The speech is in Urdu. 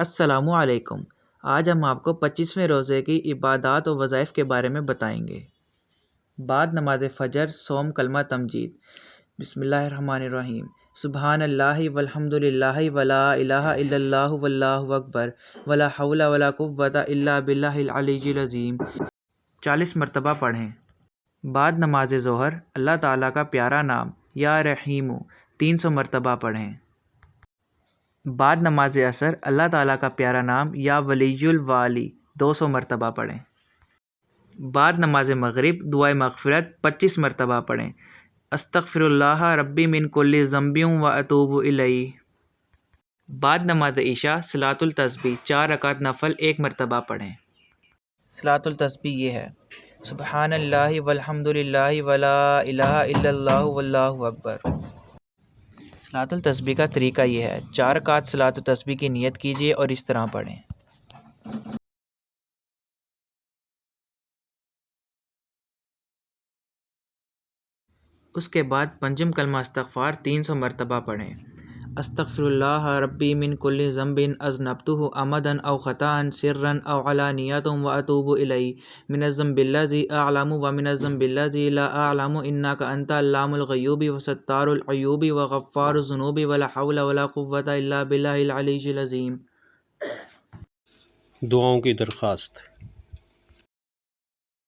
السلام علیکم۔ آج ہم آپ کو 25ویں روزے کی عبادات و وظائف کے بارے میں بتائیں گے۔ بعد نماز فجر صوم کلمہ تمجید۔ بسم اللہ الرحمن الرحیم۔ سبحان اللہ والحمد للہ ولا الہ الا اللہ واللہ اکبر ولا حول ولا قوۃ الا باللہ العلی العظیم 40 مرتبہ پڑھیں۔ بعد نماز ظہر اللہ تعالیٰ کا پیارا نام یا رحیم 300 مرتبہ پڑھیں۔ بعد نماز عصر اللہ تعالیٰ کا پیارا نام یا ولی الوالی 200 مرتبہ پڑھیں۔ بعد نماز مغرب دعائے مغفرت 25 مرتبہ پڑھیں۔ استغفر اللہ ربی من کل ذنب و اتوب الیہ۔ بعد نماز عشاء صلاۃ التسبیح 4 رکعت نفل 1 مرتبہ پڑھیں۔ صلاۃ التسبیح یہ ہے: سبحان اللہ والحمد للہ ولا الہ الا اللہ واللہ اکبر۔ صلاۃ التسبیح کا طریقہ یہ ہے: 4 رکعت صلاۃ التسبیح کی نیت کیجیے اور اس طرح پڑھیں۔ اس کے بعد پنجم کلمہ استغفار 300 مرتبہ پڑھیں۔ استغفر اللہ ربی من کل ذنب اذنبتہ عمدا او خطأ سرا او علانیۃ واتوب الیہ من الذنب الذی اعلم ومن الذنب الذی لا اعلم انک انت علام الغیوب وستار العیوب وغفار الذنوب ولا حول ولا قوۃ الا باللہ العلی العظیم۔ دعاؤں کی درخواست۔